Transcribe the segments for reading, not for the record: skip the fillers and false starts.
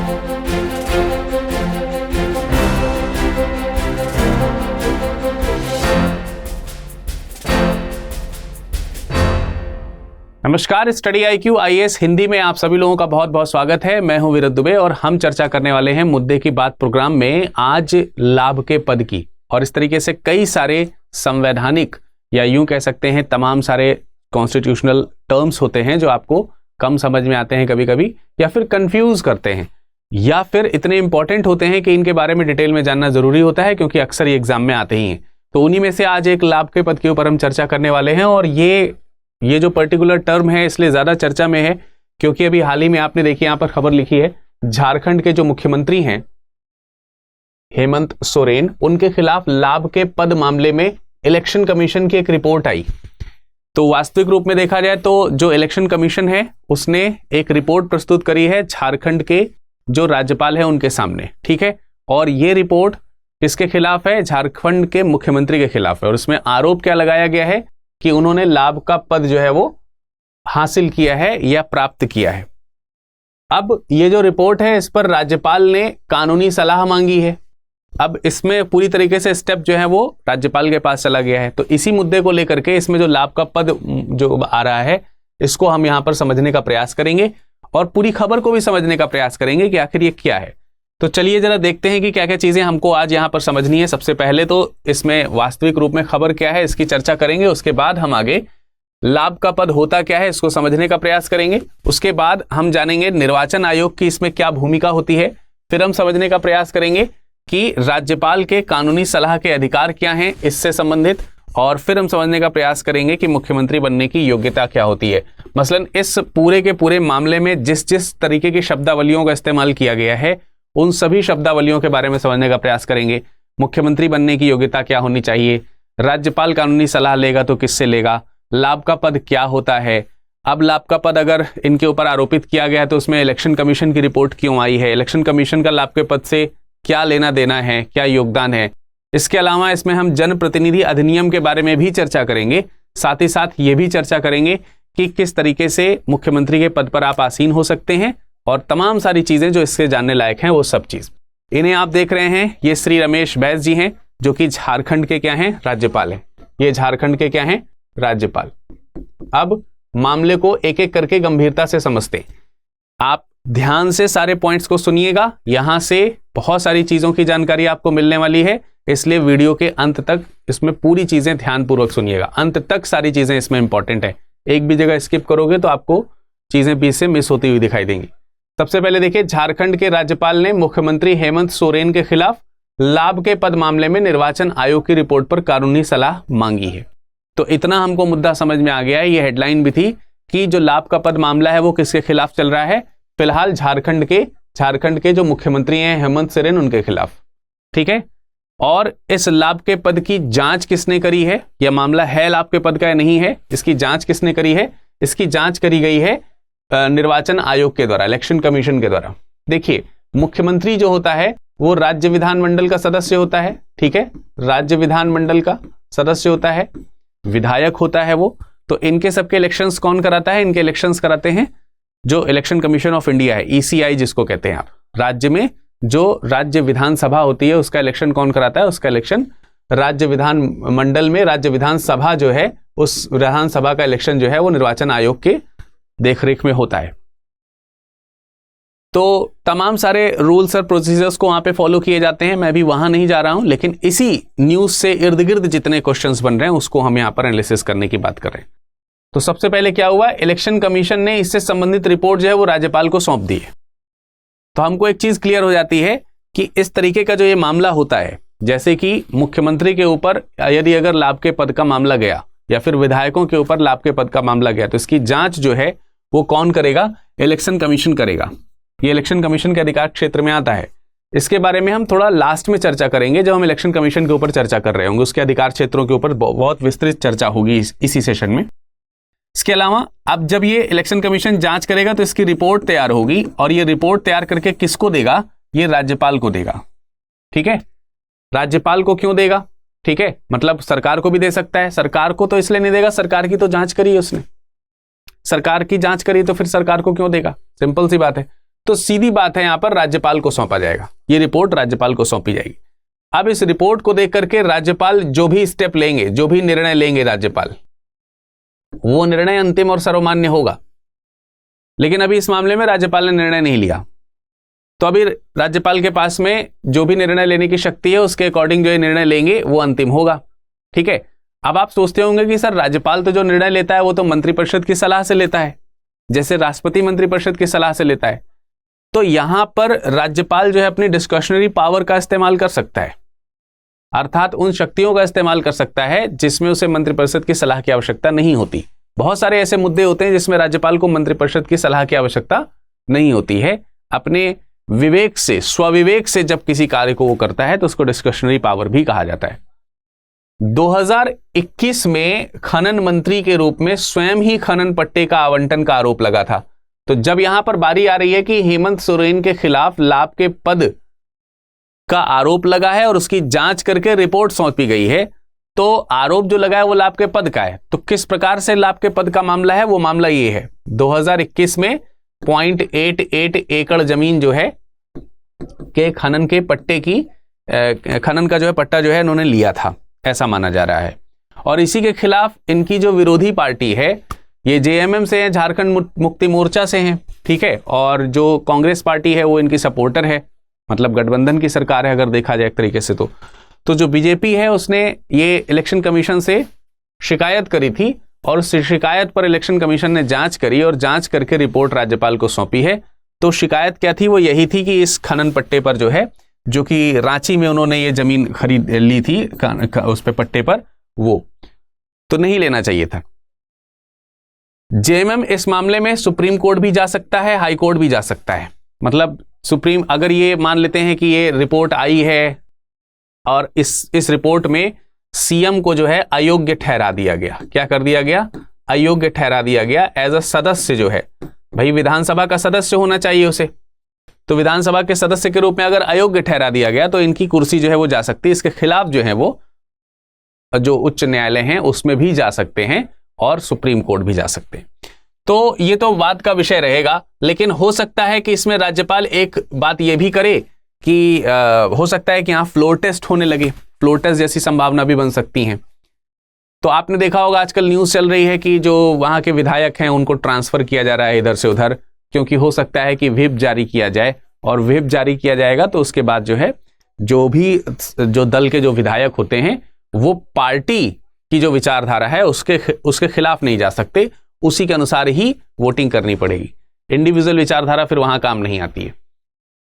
नमस्कार, study IQ IAS Hindi में आप सभी लोगों का बहुत बहुत स्वागत है। मैं हूं वीरत दुबे और हम चर्चा करने वाले हैं मुद्दे की बात प्रोग्राम में आज लाभ के पद की, और इस तरीके से कई सारे संवैधानिक या यूं कह सकते हैं तमाम सारे कॉन्स्टिट्यूशनल टर्म्स होते हैं जो आपको कम समझ में आते हैं कभी कभी, या फिर कंफ्यूज करते हैं, या फिर इतने इंपॉर्टेंट होते हैं कि इनके बारे में डिटेल में जानना जरूरी होता है क्योंकि अक्सर ये एग्जाम में आते ही हैं। तो उन्हीं में से आज एक लाभ के पद के ऊपर हम चर्चा करने वाले हैं। और ये जो पर्टिकुलर टर्म है इसलिए ज्यादा चर्चा में है क्योंकि अभी हाल ही में आपने देखी यहां पर खबर लिखी है, झारखंड के जो मुख्यमंत्री हैं हेमंत सोरेन, उनके खिलाफ लाभ के पद मामले में इलेक्शन कमीशन की एक रिपोर्ट आई। तो वास्तविक रूप में देखा जाए तो जो इलेक्शन कमीशन है उसने एक रिपोर्ट प्रस्तुत करी है झारखंड के जो राज्यपाल है उनके सामने, ठीक है। और ये रिपोर्ट किसके खिलाफ है? झारखंड के मुख्यमंत्री के खिलाफ है। और इसमें आरोप क्या लगाया गया है कि उन्होंने लाभ का पद जो है वो हासिल किया है या प्राप्त किया है। अब ये जो रिपोर्ट है इस पर राज्यपाल ने कानूनी सलाह मांगी है। अब इसमें पूरी तरीके से स्टेप जो है वो राज्यपाल के पास चला गया है। तो इसी मुद्दे को लेकर के इसमें जो लाभ का पद जो आ रहा है इसको हम यहां पर समझने का प्रयास करेंगे और पूरी खबर को भी समझने का प्रयास करेंगे कि आखिर ये क्या है। तो चलिए जरा देखते हैं कि क्या क्या चीजें हमको आज यहां पर समझनी है। सबसे पहले तो इसमें वास्तविक रूप में खबर क्या है इसकी चर्चा करेंगे, उसके बाद हम आगे लाभ का पद होता क्या है इसको समझने का प्रयास करेंगे। उसके बाद हम जानेंगे निर्वाचन आयोग की इसमें क्या भूमिका होती है। फिर हम समझने का प्रयास करेंगे कि राज्यपाल के कानूनी सलाह के अधिकार क्या हैं इससे संबंधित, और फिर हम समझने का प्रयास करेंगे कि मुख्यमंत्री बनने की योग्यता क्या होती है। मसलन इस पूरे के पूरे मामले में जिस जिस तरीके की शब्दावलियों का इस्तेमाल किया गया है उन सभी शब्दावलियों के बारे में समझने का प्रयास करेंगे। मुख्यमंत्री बनने की योग्यता क्या होनी चाहिए, राज्यपाल कानूनी सलाह लेगा तो किससे लेगा, लाभ का पद क्या होता है, अब लाभ का पद अगर इनके ऊपर आरोपित किया गया है तो उसमें इलेक्शन कमीशन की रिपोर्ट क्यों आई है, इलेक्शन कमीशन का लाभ के पद से क्या लेना देना है, क्या योगदान है। इसके अलावा इसमें हम जनप्रतिनिधि अधिनियम के बारे में भी चर्चा करेंगे। साथ ही साथ ये भी चर्चा करेंगे कि किस तरीके से मुख्यमंत्री के पद पर आप आसीन हो सकते हैं, और तमाम सारी चीजें जो इससे जानने लायक हैं वो सब चीज। इन्हें आप देख रहे हैं, ये श्री रमेश बैस जी हैं जो कि झारखंड के क्या हैं, राज्यपाल हैं। ये झारखंड के क्या हैं, राज्यपाल। अब मामले को एक एक करके गंभीरता से समझते हैं। आप ध्यान से सारे पॉइंट्स को सुनिएगा, यहां से बहुत सारी चीजों की जानकारी आपको मिलने वाली है, इसलिए वीडियो के अंत तक इसमें पूरी चीजें ध्यानपूर्वक सुनिएगा। अंत तक सारी चीजें इसमें इंपॉर्टेंट है, एक भी जगह स्किप करोगे तो आपको चीजें बीच से मिस होती हुई दिखाई देंगी। सबसे पहले देखिए, झारखंड के राज्यपाल ने मुख्यमंत्री हेमंत सोरेन के खिलाफ लाभ के पद मामले में निर्वाचन आयोग की रिपोर्ट पर कानूनी सलाह मांगी है। तो इतना हमको मुद्दा समझ में आ गया है। ये हेडलाइन भी थी कि जो लाभ का पद मामला है वो किसके खिलाफ चल रहा है, फिलहाल झारखंड के जो मुख्यमंत्री हैं हेमंत सोरेन उनके खिलाफ, ठीक है। और इस लाभ के पद की जांच किसने करी है, यह मामला है लाभ के पद का या नहीं है, इसकी जांच किसने करी है, इसकी जांच करी गई है निर्वाचन आयोग के द्वारा, इलेक्शन कमीशन के द्वारा। देखिए, मुख्यमंत्री जो होता है वो राज्य विधानमंडल का सदस्य होता है, ठीक है, राज्य विधानमंडल का सदस्य होता है, विधायक होता है वो। तो इनके सबके इलेक्शंस कौन कराता है, इनके इलेक्शंस कराते हैं जो इलेक्शन कमीशन ऑफ इंडिया है, ECI जिसको कहते हैं आप। राज्य में जो राज्य विधानसभा होती है उसका इलेक्शन कौन कराता है, उसका इलेक्शन राज्य विधान मंडल में राज्य विधानसभा जो है उस विधानसभा का इलेक्शन जो है वो निर्वाचन आयोग के देखरेख में होता है। तो तमाम सारे रूल्स और प्रोसीजर्स को वहां पे फॉलो किए जाते हैं, मैं भी वहां नहीं जा रहा हूं, लेकिन इसी न्यूज से इर्द गिर्द जितने क्वेश्चंस बन रहे हैं उसको हम यहां पर एनालिसिस करने की बात कर रहे हैं। तो सबसे पहले क्या हुआ, इलेक्शन कमीशन ने इससे संबंधित रिपोर्ट जो है वो राज्यपाल को सौंप दी है। तो हमको एक चीज क्लियर हो जाती है कि इस तरीके का जो ये मामला होता है, जैसे कि मुख्यमंत्री के ऊपर यदि अगर लाभ के पद का मामला गया या फिर विधायकों के ऊपर लाभ के पद का मामला गया तो इसकी जांच जो है वो कौन करेगा, इलेक्शन कमीशन करेगा। ये इलेक्शन कमीशन के अधिकार क्षेत्र में आता है। इसके बारे में हम थोड़ा लास्ट में चर्चा करेंगे, जब हम इलेक्शन कमीशन के ऊपर चर्चा कर रहे होंगे, उसके अधिकार क्षेत्रों के ऊपर बहुत विस्तृत चर्चा होगी इसी सेशन में। इसके अलावा अब जब ये इलेक्शन कमीशन जांच करेगा तो इसकी रिपोर्ट तैयार होगी, और ये रिपोर्ट तैयार करके किसको देगा, ये राज्यपाल को देगा, ठीक है। राज्यपाल को क्यों देगा, ठीक है, मतलब सरकार को भी दे सकता है। सरकार को तो इसलिए नहीं देगा, सरकार की तो जांच करी है उसने, सरकार की जांच करी तो फिर सरकार को क्यों देगा, सिंपल सी बात है। तो सीधी बात है, यहां पर राज्यपाल को सौंपा जाएगा, ये रिपोर्ट राज्यपाल को सौंपी जाएगी। अब इस रिपोर्ट को देख करके राज्यपाल जो भी स्टेप लेंगे, जो भी निर्णय लेंगे राज्यपाल, वो निर्णय अंतिम और सर्वमान्य होगा। लेकिन अभी इस मामले में राज्यपाल ने निर्णय नहीं लिया, तो अभी राज्यपाल के पास में जो भी निर्णय लेने की शक्ति है उसके अकॉर्डिंग जो ये निर्णय लेंगे वो अंतिम होगा। ठीक है, अब आप सोचते होंगे कि सर राज्यपाल तो जो निर्णय लेता है वो तो मंत्रिपरिषद की सलाह से लेता है, जैसे राष्ट्रपति मंत्रिपरिषद की सलाह से लेता है। तो यहां पर राज्यपाल जो है अपनी डिस्क्रिशनरी पावर का इस्तेमाल कर सकता है, अर्थात उन शक्तियों का इस्तेमाल कर सकता है जिसमें उसे मंत्रिपरिषद की सलाह की आवश्यकता नहीं होती। बहुत सारे ऐसे मुद्दे होते हैं जिसमें राज्यपाल को मंत्रिपरिषद की सलाह की आवश्यकता नहीं होती है। अपने विवेक से, स्वविवेक से जब किसी कार्य को वो करता है तो उसको डिस्क्रिशनरी पावर भी कहा जाता है। 2021 में खनन मंत्री के रूप में स्वयं ही खनन पट्टे का आवंटन का आरोप लगा था। तो जब यहां पर बारी आ रही है कि हेमंत सोरेन के खिलाफ लाभ के पद का आरोप लगा है और उसकी जांच करके रिपोर्ट सौंपी गई है, तो आरोप जो लगा है वो लाभ के पद का है। तो किस प्रकार से लाभ के पद का मामला है, वो मामला ये है 2021 में 0.88 एकड़ जमीन जो है के खनन के पट्टे की खनन का जो है पट्टा जो है इन्होंने लिया था, ऐसा माना जा रहा है। और इसी के खिलाफ इनकी जो विरोधी पार्टी है, ये जेएमएम से है, झारखंड मुक्ति मोर्चा से हैं, ठीक है, और जो कांग्रेस पार्टी है वो इनकी सपोर्टर है, मतलब गठबंधन की सरकार है अगर देखा जाए एक तरीके से। तो जो बीजेपी है उसने ये इलेक्शन कमीशन से शिकायत करी थी और उस शिकायत पर इलेक्शन कमीशन ने जांच करी और जांच करके रिपोर्ट राज्यपाल को सौंपी है। तो शिकायत क्या थी, वो यही थी कि इस खनन पट्टे पर जो है, जो कि रांची में उन्होंने ये जमीन खरीद ली थी उस पे पट्टे पर, वो तो नहीं लेना चाहिए था। जेएमएम इस मामले में सुप्रीम कोर्ट भी जा सकता है, हाई कोर्ट भी जा सकता है। मतलब सुप्रीम, अगर ये मान लेते हैं कि ये रिपोर्ट आई है और इस रिपोर्ट में सीएम को जो है अयोग्य ठहरा दिया गया, क्या कर दिया गया, अयोग्य ठहरा दिया गया एज अ सदस्य जो है, भाई विधानसभा का सदस्य होना चाहिए उसे, तो विधानसभा के सदस्य के रूप में अगर अयोग्य ठहरा दिया गया तो इनकी कुर्सी जो है वो जा सकती है। इसके खिलाफ जो है वो जो उच्च न्यायालय हैं उसमें भी जा सकते हैं और सुप्रीम कोर्ट भी जा सकते हैं। तो ये तो वाद का विषय रहेगा, लेकिन हो सकता है कि इसमें राज्यपाल एक बात ये भी करे कि हो सकता है कि यहाँ फ्लोर टेस्ट होने लगे, फ्लोर टेस्ट जैसी संभावना भी बन सकती हैं। तो आपने देखा होगा आजकल न्यूज़ चल रही है कि जो वहाँ के विधायक हैं उनको ट्रांसफर किया जा रहा है इधर से उधर, क्योंकि हो सकता है कि व्हिप जारी किया जाए, और व्हिप जारी किया जाएगा तो उसके बाद जो है जो दल के जो विधायक होते हैं वो पार्टी की जो विचारधारा है उसके खिलाफ नहीं जा सकते, उसी के अनुसार ही वोटिंग करनी पड़ेगी। इंडिविजुअल विचारधारा फिर वहां काम नहीं आती है।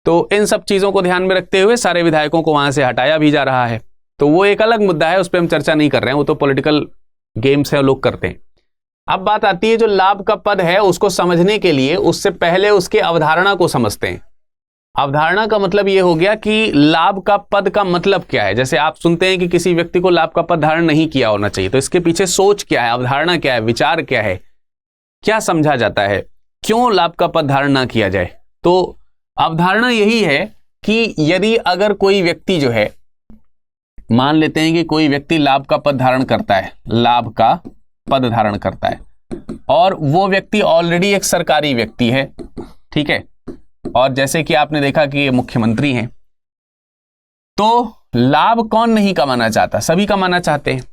तो इन सब चीजों को ध्यान में रखते हुए सारे विधायकों को वहां से हटाया भी जा रहा है। तो वो एक अलग मुद्दा है, उस पर हम चर्चा नहीं कर रहे हैं, वो तो पॉलिटिकल गेम्स है, लोग करते हैं। अब बात आती है जो लाभ का पद है उसको समझने के लिए उससे पहले उसके अवधारणा को समझते हैं। अवधारणा का मतलब यह हो गया कि लाभ का पद का मतलब क्या है। जैसे आप सुनते हैं कि किसी व्यक्ति को लाभ का पद धारण नहीं किया होना चाहिए, तो इसके पीछे सोच क्या है, अवधारणा क्या है, विचार क्या है, क्या समझा जाता है, क्यों लाभ का पद धारण ना किया जाए। तो अवधारणा यही है कि यदि अगर कोई व्यक्ति जो है, मान लेते हैं कि कोई व्यक्ति लाभ का पद धारण करता है, लाभ का पद धारण करता है, और वो व्यक्ति ऑलरेडी एक सरकारी व्यक्ति है, ठीक है, और जैसे कि आपने देखा कि ये मुख्यमंत्री हैं, तो लाभ कौन नहीं कमाना चाहता, सभी कमाना चाहते हैं।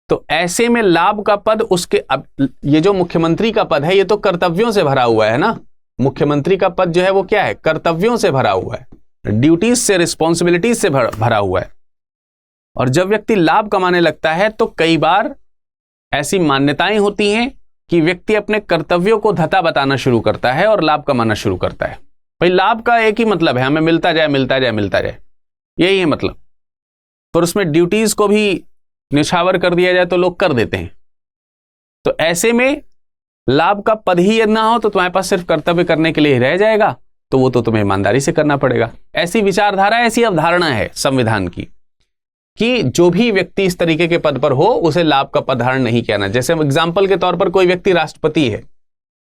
तो ऐसे में लाभ का पद उसके, अब ये जो मुख्यमंत्री का पद है ये तो कर्तव्यों से भरा हुआ है ना। मुख्यमंत्री का पद जो है वो क्या है, कर्तव्यों से भरा हुआ है, ड्यूटीज से, रिस्पॉन्सिबिलिटीज से भरा हुआ है। और जब व्यक्ति लाभ कमाने लगता है तो कई बार ऐसी मान्यताएं होती हैं कि व्यक्ति अपने कर्तव्यों को धता बताना शुरू करता है और लाभ कमाना शुरू करता है। भाई लाभ का एक ही मतलब है, हमें मिलता जाए मिलता जाए मिलता जाए, यही है मतलब। पर उसमें ड्यूटीज को भी निछावर कर दिया जाए तो लोग कर देते हैं। तो ऐसे में लाभ का पद ही यदि ना हो तो तुम्हारे पास सिर्फ कर्तव्य करने के लिए ही रह जाएगा, तो वो तो तुम्हें ईमानदारी से करना पड़ेगा। ऐसी विचारधारा, ऐसी अवधारणा है संविधान की कि जो भी व्यक्ति इस तरीके के पद पर हो उसे लाभ का पद धारण नहीं किया। जैसे एग्जाम्पल के तौर पर कोई व्यक्ति राष्ट्रपति है,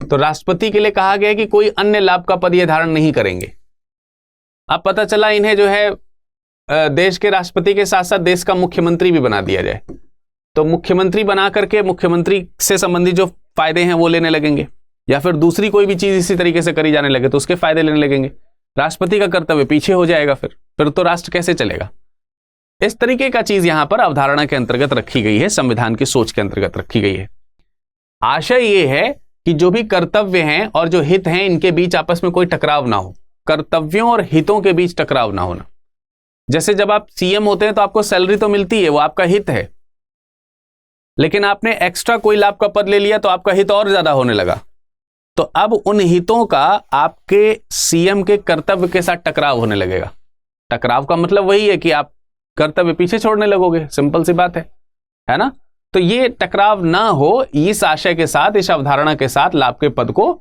तो राष्ट्रपति के लिए कहा गया कि कोई अन्य लाभ का पद ये धारण नहीं करेंगे। अब पता चला इन्हें जो है देश के राष्ट्रपति के साथ साथ देश का मुख्यमंत्री भी बना दिया जाए, तो मुख्यमंत्री बना करके मुख्यमंत्री से संबंधित जो फायदे हैं वो लेने लगेंगे। या फिर दूसरी कोई भी चीज इसी तरीके से करी जाने लगे तो उसके फायदे लेने लगेंगे। राष्ट्रपति का कर्तव्य पीछे हो जाएगा, फिर तो राष्ट्र कैसे चलेगा। इस तरीके का चीज यहां पर अवधारणा के अंतर्गत रखी गई है, संविधान की सोच के अंतर्गत रखी गई है। आशय यह है कि जो भी कर्तव्य हैं और जो हित हैं इनके बीच आपस में कोई टकराव ना हो, कर्तव्यों और हितों के बीच टकराव ना होना। जैसे जब आप सीएम होते हैं तो आपको सैलरी तो मिलती है, वो आपका हित है, लेकिन आपने एक्स्ट्रा कोई लाभ का पद ले लिया तो आपका हित और ज्यादा होने लगा। तो अब उन हितों का आपके सीएम के कर्तव्य के साथ टकराव होने लगेगा। टकराव का मतलब वही है कि आप कर्तव्य पीछे छोड़ने लगोगे, सिंपल सी बात है ना। तो ये टकराव ना हो, इस आशय के साथ, इस अवधारणा के साथ लाभ के पद को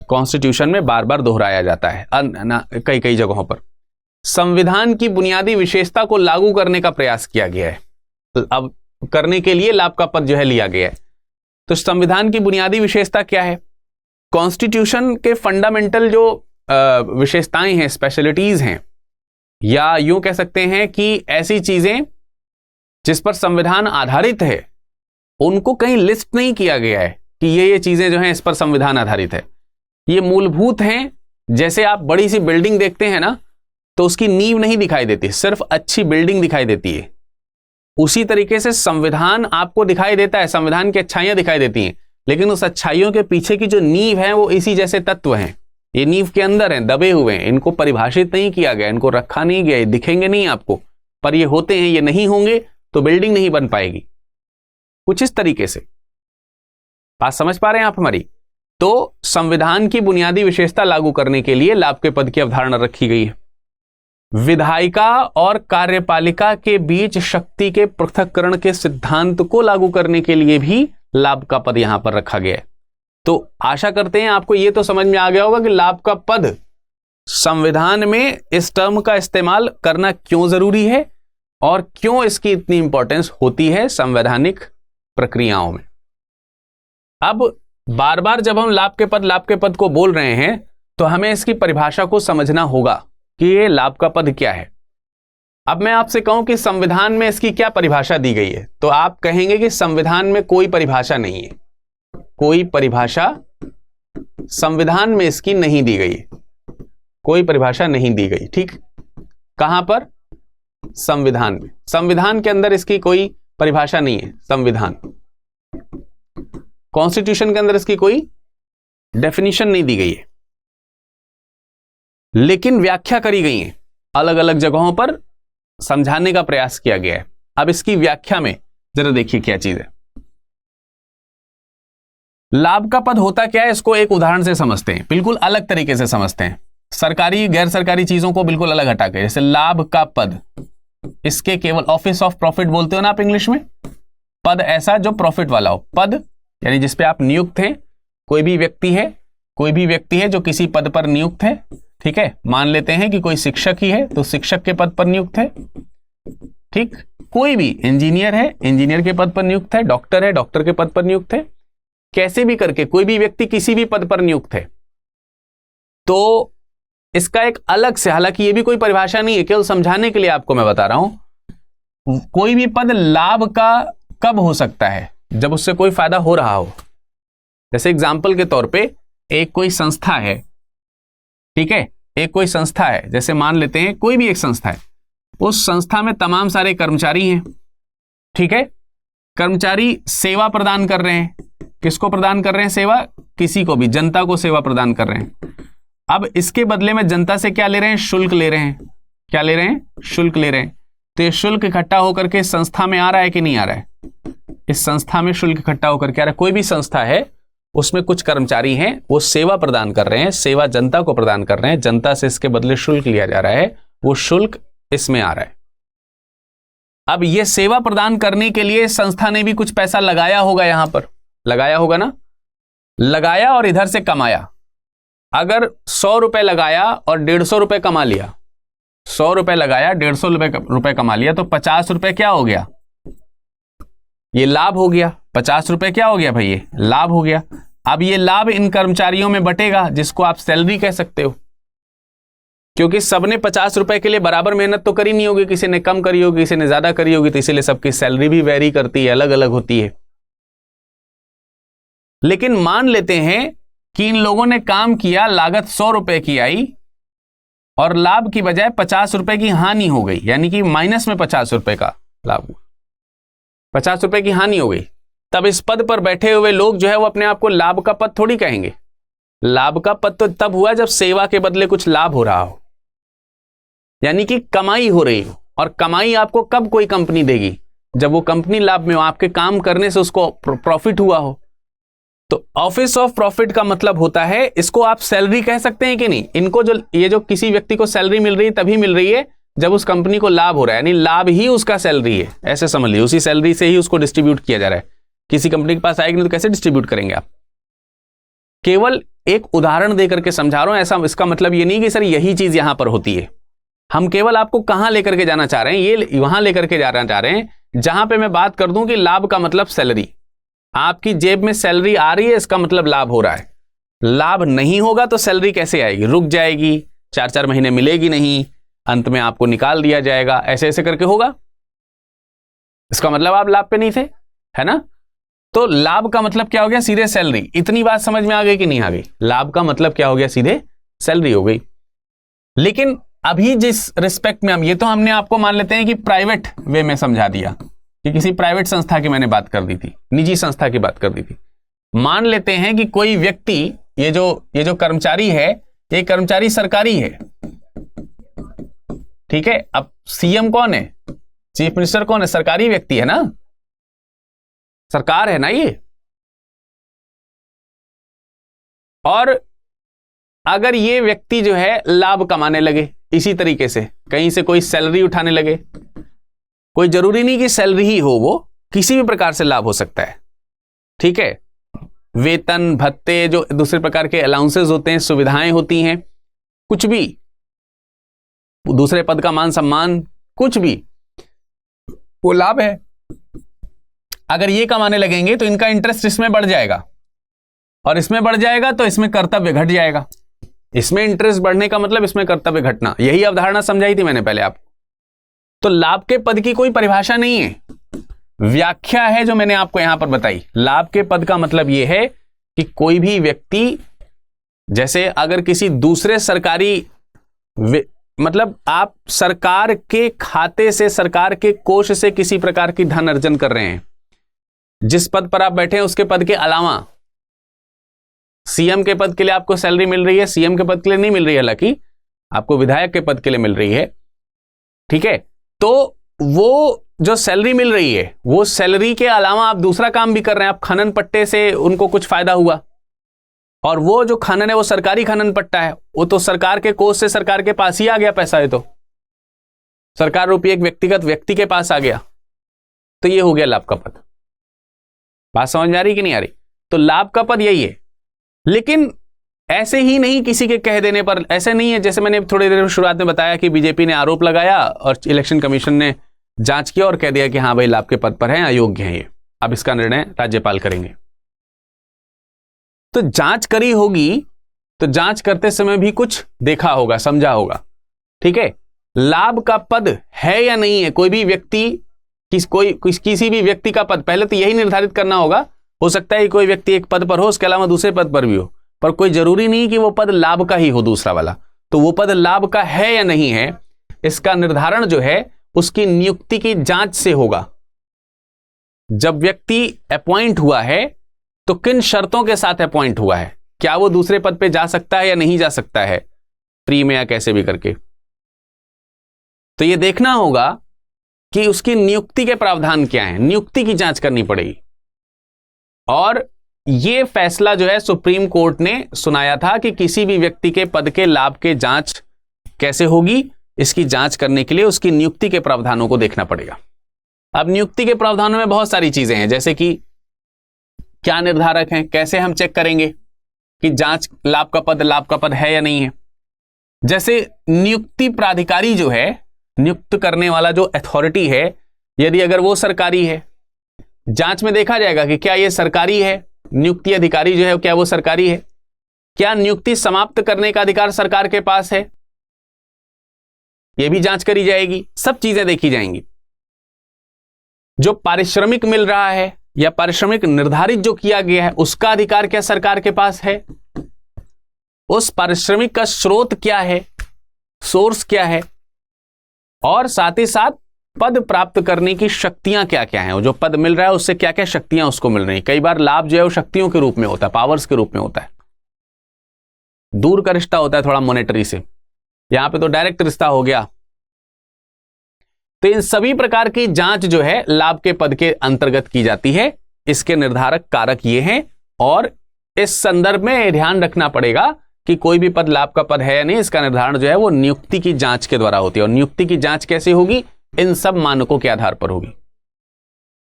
कॉन्स्टिट्यूशन में बार बार दोहराया जाता है कई कई जगहों पर। संविधान की बुनियादी विशेषता को लागू करने का प्रयास किया गया है। अब करने के लिए लाभ का पद जो है लिया गया है। तो संविधान की बुनियादी विशेषता क्या है? कॉन्स्टिट्यूशन के फंडामेंटल जो विशेषताएं हैं, स्पेशलिटीज हैं, या यूं कह सकते हैं कि ऐसी चीजें जिस पर संविधान आधारित है, उनको कहीं लिस्ट नहीं किया गया है कि ये चीजें जो हैं इस पर संविधान आधारित है। ये मूलभूत हैं। जैसे आप बड़ी सी बिल्डिंग देखते हैं ना, तो उसकी नींव नहीं दिखाई देती, सिर्फ अच्छी बिल्डिंग दिखाई देती है। उसी तरीके से संविधान आपको दिखाई देता है, संविधान की अच्छाइयां दिखाई देती हैं, लेकिन उस अच्छाइयों के पीछे की जो नींव है वो इसी जैसे तत्व हैं। ये नींव के अंदर हैं, दबे हुए हैं, इनको परिभाषित नहीं किया गया, इनको रखा नहीं गया, दिखेंगे नहीं आपको, पर ये होते हैं। ये नहीं होंगे तो बिल्डिंग नहीं बन पाएगी। कुछ इस तरीके से बात समझ पा रहे हैं आप हमारी? तो संविधान की बुनियादी विशेषता लागू करने के लिए लाभ के पद की अवधारणा रखी गई है। विधायिका और कार्यपालिका के बीच शक्ति के पृथक्करण के सिद्धांत को लागू करने के लिए भी लाभ का पद यहां पर रखा गया है। तो आशा करते हैं आपको यह तो समझ में आ गया होगा कि लाभ का पद संविधान में इस टर्म का इस्तेमाल करना क्यों जरूरी है और क्यों इसकी इतनी इंपॉर्टेंस होती है संवैधानिक प्रक्रियाओं में। अब बार बार जब हम लाभ के पद को बोल रहे हैं तो हमें इसकी परिभाषा को समझना होगा कि ये लाभ का पद क्या है। अब मैं आपसे कहूं कि संविधान में इसकी क्या परिभाषा दी गई है, तो आप कहेंगे कि संविधान में कोई परिभाषा नहीं है। कोई परिभाषा संविधान में इसकी नहीं दी गई, कोई परिभाषा नहीं दी गई। ठीक, कहां पर? संविधान में। संविधान के अंदर इसकी कोई परिभाषा नहीं है। संविधान, कॉन्स्टिट्यूशन के अंदर इसकी कोई डेफिनेशन नहीं दी गई है, लेकिन व्याख्या करी गई है। अलग अलग जगहों पर समझाने का प्रयास किया गया है। अब इसकी व्याख्या में जरा देखिए क्या चीज है। लाभ का पद होता क्या है, इसको एक उदाहरण से समझते हैं, बिल्कुल अलग तरीके से समझते हैं। सरकारी गैर सरकारी चीजों को बिल्कुल अलग हटा के, जैसे लाभ का पद, इसके केवल ऑफिस ऑफ प्रॉफिट बोलते हो ना आप इंग्लिश में। पद ऐसा जो प्रॉफिट वाला हो, पद यानी जिसपे आप नियुक्त हैं। कोई भी व्यक्ति है जो किसी पद पर नियुक्त है। ठीक है, मान लेते हैं कि कोई शिक्षक ही है तो शिक्षक के पद पर नियुक्त है। ठीक, कोई भी इंजीनियर है, इंजीनियर के पद पर नियुक्त है। डॉक्टर है, डॉक्टर के पद पर नियुक्त है। कैसे भी करके कोई भी व्यक्ति किसी भी पद पर नियुक्त है। तो इसका एक अलग से, हालांकि ये भी कोई परिभाषा नहीं है, केवल समझाने के लिए आपको मैं बता रहा हूं। कोई भी पद लाभ का कब हो सकता है? जब उससे कोई फायदा हो रहा हो। जैसे एग्जाम्पल के तौर पे एक कोई संस्था है, ठीक है, एक कोई संस्था है, जैसे मान लेते हैं कोई भी एक संस्था है, उस संस्था में तमाम सारे कर्मचारी हैं। ठीक है, कर्मचारी सेवा प्रदान कर रहे हैं। किसको प्रदान कर रहे हैं सेवा? किसी को भी, जनता को सेवा प्रदान कर रहे हैं। अब इसके बदले में जनता से क्या ले रहे हैं? शुल्क ले रहे हैं। क्या ले रहे हैं? शुल्क ले रहे हैं। तो ये शुल्क इकट्ठा होकर के संस्था में आ रहा है कि नहीं आ रहा है? इस संस्था में शुल्क इकट्ठा होकर के आ रहा है। कोई भी संस्था है, उसमें कुछ कर्मचारी हैं, वो सेवा प्रदान कर रहे हैं, सेवा जनता को प्रदान कर रहे हैं, जनता से इसके बदले शुल्क लिया जा रहा है, वो शुल्क इसमें आ रहा है। अब ये सेवा प्रदान करने के लिए संस्था ने भी कुछ पैसा लगाया होगा, यहां पर लगाया होगा ना, लगाया और इधर से कमाया। अगर 100 रुपए लगाया और 150 रुपए कमा लिया, 100 रुपए लगाया, 150 रुपए कमा लिया, तो 50 रुपए क्या हो गया? ये लाभ हो गया। 50 रुपए क्या हो गया भाई? ये लाभ हो गया। अब ये लाभ इन कर्मचारियों में बटेगा, जिसको आप सैलरी कह सकते हो, क्योंकि सबने 50 रुपए के लिए बराबर मेहनत तो करी नहीं होगी, किसी ने कम करी होगी, किसी ने ज्यादा करी होगी, तो इसीलिए सबकी सैलरी भी वेरी करती है, अलग अलग होती है। लेकिन मान लेते हैं कि इन लोगों ने काम किया, लागत 100 रुपए की आई और लाभ की बजाय 50 रुपए की हानि हो गई, यानी कि माइनस में 50 रुपए का लाभ हुआ, 50 रुपए की हानि हो गई। तब इस पद पर बैठे हुए लोग जो है वो अपने आप को लाभ का पद थोड़ी कहेंगे। लाभ का पद तो तब हुआ जब सेवा के बदले कुछ लाभ हो रहा हो, यानी कि कमाई हो रही हो। और कमाई आपको कब कोई कंपनी देगी? जब वो कंपनी लाभ में हो, आपके काम करने से उसको प्रॉफिट हुआ हो। तो ऑफिस ऑफ प्रॉफिट का मतलब होता है, इसको आप सैलरी कह सकते हैं कि नहीं? इनको जो ये जो किसी व्यक्ति को सैलरी मिल रही है तभी मिल रही है जब उस कंपनी को लाभ हो रहा है, यानी लाभ ही उसका सैलरी है, ऐसे समझ लीजिए। उसी सैलरी से ही उसको डिस्ट्रीब्यूट किया जा रहा है। किसी कंपनी के पास आएगी नहीं तो कैसे डिस्ट्रीब्यूट करेंगे आप? केवल एक उदाहरण देकर के समझा रहा हूं, ऐसा इसका मतलब ये नहीं कि सर यही चीज यहां पर होती है। हम केवल आपको कहां लेकर के जाना चाह रहे हैं, ये वहां लेकर के जाना चाह रहे हैं जहां पे मैं बात कर दूं कि लाभ का मतलब सैलरी। आपकी जेब में सैलरी आ रही है, इसका मतलब लाभ हो रहा है। लाभ नहीं होगा तो सैलरी कैसे आएगी? रुक जाएगी, 4-4 महीने मिलेगी नहीं, अंत में आपको निकाल दिया जाएगा, ऐसे ऐसे करके होगा। इसका मतलब आप लाभ पे नहीं थे, है ना? तो लाभ का मतलब क्या हो गया? सीधे सैलरी। इतनी बात समझ में आ गई कि नहीं आ गई? लाभ का मतलब क्या हो गया? सीधे सैलरी हो गई। लेकिन अभी जिस रिस्पेक्ट में हम, ये तो हमने आपको मान लेते हैं कि प्राइवेट वे में समझा दिया कि किसी प्राइवेट संस्था की मैंने बात कर दी थी, निजी संस्था की बात कर दी थी। मान लेते हैं कि कोई व्यक्ति, ये जो कर्मचारी है, ये कर्मचारी सरकारी है, ठीक है? अब सीएम कौन है? चीफ मिनिस्टर कौन है? सरकारी व्यक्ति है ना, सरकार है ना ये। और अगर ये व्यक्ति जो है लाभ कमाने लगे इसी तरीके से, कहीं से कोई सैलरी उठाने लगे, कोई जरूरी नहीं कि सैलरी ही हो, वो किसी भी प्रकार से लाभ हो सकता है, ठीक है? वेतन भत्ते, जो दूसरे प्रकार के अलाउंसेस होते हैं, सुविधाएं होती हैं, कुछ भी, दूसरे पद का मान सम्मान, कुछ भी, वो लाभ है। अगर ये कमाने लगेंगे तो इनका इंटरेस्ट इसमें बढ़ जाएगा, और इसमें बढ़ जाएगा तो इसमें कर्तव्य घट जाएगा। इसमें इंटरेस्ट बढ़ने का मतलब इसमें कर्तव्य घटना, यही अवधारणा समझाई थी मैंने पहले आपको। तो लाभ के पद की कोई परिभाषा नहीं है, व्याख्या है जो मैंने आपको यहां पर बताई। लाभ के पद का मतलब यह है कि कोई भी व्यक्ति, जैसे अगर किसी दूसरे सरकारी, मतलब आप सरकार के खाते से, सरकार के कोष से किसी प्रकार की धन अर्जन कर रहे हैं, जिस पद पर आप बैठे हैं उसके पद के अलावा। सीएम के पद के लिए आपको सैलरी मिल रही है, सीएम के पद के लिए नहीं मिल रही है, हालांकि आपको विधायक के पद के लिए मिल रही है, ठीक है? तो वो जो सैलरी मिल रही है, वो सैलरी के अलावा आप दूसरा काम भी कर रहे हैं। आप खनन पट्टे से उनको कुछ फायदा हुआ, और वो जो खनन है वो सरकारी खनन पट्टा है, वो तो सरकार के कोष से सरकार के पास ही आ गया पैसा, है तो सरकार रूपी एक व्यक्तिगत व्यक्ति के पास आ गया। तो ये हो गया लाभ का पद। बात समझ में आ रही कि नहीं आ रही? तो लाभ का पद यही है। लेकिन ऐसे ही नहीं किसी के कह देने पर, ऐसे नहीं है जैसे मैंने थोड़ी देर शुरुआत में बताया कि बीजेपी ने आरोप लगाया और इलेक्शन कमीशन ने जांच किया और कह दिया कि हाँ भाई लाभ के पद पर हैं, अयोग्य हैं ये, अब इसका निर्णय राज्यपाल करेंगे। तो जांच करी होगी, तो जांच करते समय भी कुछ देखा होगा, समझा होगा, ठीक है? लाभ का पद है या नहीं है, कोई भी व्यक्ति, किसी भी व्यक्ति का पद, पहले तो यही निर्धारित करना होगा। हो सकता है कि कोई व्यक्ति एक पद पर हो, उसके अलावा दूसरे पद पर भी हो, पर कोई जरूरी नहीं कि वो पद लाभ का ही हो दूसरा वाला। तो वो पद लाभ का है या नहीं है, इसका निर्धारण जो है उसकी नियुक्ति की जांच से होगा। जब व्यक्ति अपॉइंट हुआ है तो किन शर्तों के साथ अपॉइंट हुआ है, क्या वो दूसरे पद पे जा सकता है या नहीं जा सकता है, फ्री में या कैसे भी करके। तो ये देखना होगा कि उसकी नियुक्ति के प्रावधान क्या है, नियुक्ति की जांच करनी पड़ेगी। और यह फैसला जो है सुप्रीम कोर्ट ने सुनाया था कि किसी भी व्यक्ति के पद के लाभ के जांच कैसे होगी, इसकी जांच करने के लिए उसकी नियुक्ति के प्रावधानों को देखना पड़ेगा। अब नियुक्ति के प्रावधानों में बहुत सारी चीजें हैं, जैसे कि क्या निर्धारक हैं, कैसे हम चेक करेंगे कि जांच लाभ का पद है या नहीं है। जैसे नियुक्ति प्राधिकारी जो है, नियुक्त करने वाला जो अथॉरिटी है, यदि अगर वो सरकारी है, जांच में देखा जाएगा कि क्या ये सरकारी है, नियुक्ति अधिकारी जो है क्या वो सरकारी है, क्या नियुक्ति समाप्त करने का अधिकार सरकार के पास है, यह भी जांच करी जाएगी, सब चीजें देखी जाएंगी। जो पारिश्रमिक मिल रहा है या पारिश्रमिक निर्धारित जो किया गया है, उसका अधिकार क्या सरकार के पास है, उस पारिश्रमिक का स्रोत क्या है, सोर्स क्या है, और साथ ही साथ पद प्राप्त करने की शक्तियां क्या क्या हैं, जो पद मिल रहा है उससे क्या क्या शक्तियां उसको मिल रही हैं। कई बार लाभ जो है वो शक्तियों के रूप में होता है, पावर्स के रूप में होता है, दूर का रिश्ता होता है थोड़ा मॉनेटरी से, यहां पे तो डायरेक्ट रिश्ता हो गया। तो इन सभी प्रकार की जांच जो है लाभ के पद के अंतर्गत की जाती है। इसके निर्धारक कारक ये हैं, और इस संदर्भ में ध्यान रखना पड़ेगा कि कोई भी पद लाभ का पद है या नहीं, इसका निर्धारण जो है वो नियुक्ति की जांच के द्वारा होती है। और नियुक्ति की जांच कैसे होगी, इन सब मानकों के आधार पर होगी।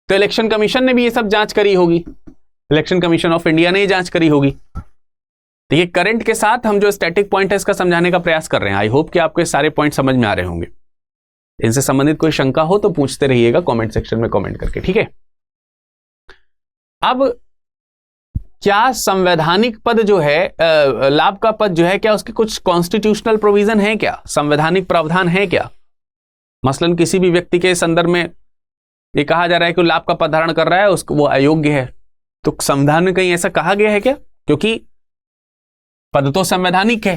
तो इलेक्शन कमीशन ने भी ये सब जांच करी होगी, इलेक्शन कमीशन ऑफ इंडिया ने ये जांच करी होगी। तो ये करंट के साथ हम जो स्टैटिक पॉइंट है इसका समझाने का प्रयास कर रहे हैं। आई होप कि आपको सारे पॉइंट समझ में आ रहे होंगे। इनसे संबंधित कोई शंका हो तो पूछते रहिएगा कमेंट सेक्शन में कमेंट करके, ठीक है। अब क्या संवैधानिक पद जो है, लाभ का पद जो है, क्या उसके कुछ कॉन्स्टिट्यूशनल प्रोविजन है, क्या संवैधानिक प्रावधान है क्या? मसलन किसी भी व्यक्ति के संदर्भ में ये कहा जा रहा है कि लाभ का पद धारण कर रहा है, उसको वो अयोग्य है, तो संविधान में कहीं ऐसा कहा गया है क्या? क्योंकि पद तो संवैधानिक है,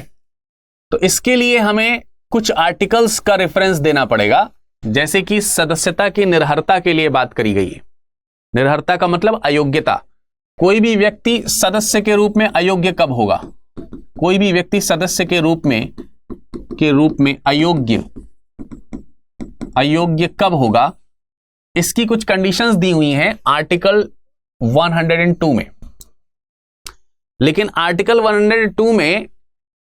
तो इसके लिए हमें कुछ आर्टिकल्स का रेफरेंस देना पड़ेगा। जैसे कि सदस्यता की निर्हरता के लिए बात करी गई है। निर्हरता का मतलब अयोग्यता। कोई भी व्यक्ति सदस्य के रूप में अयोग्य कब होगा? कोई भी व्यक्ति सदस्य के रूप में अयोग्य कब होगा? इसकी कुछ कंडीशंस दी हुई हैं आर्टिकल 102 में। लेकिन आर्टिकल 102 में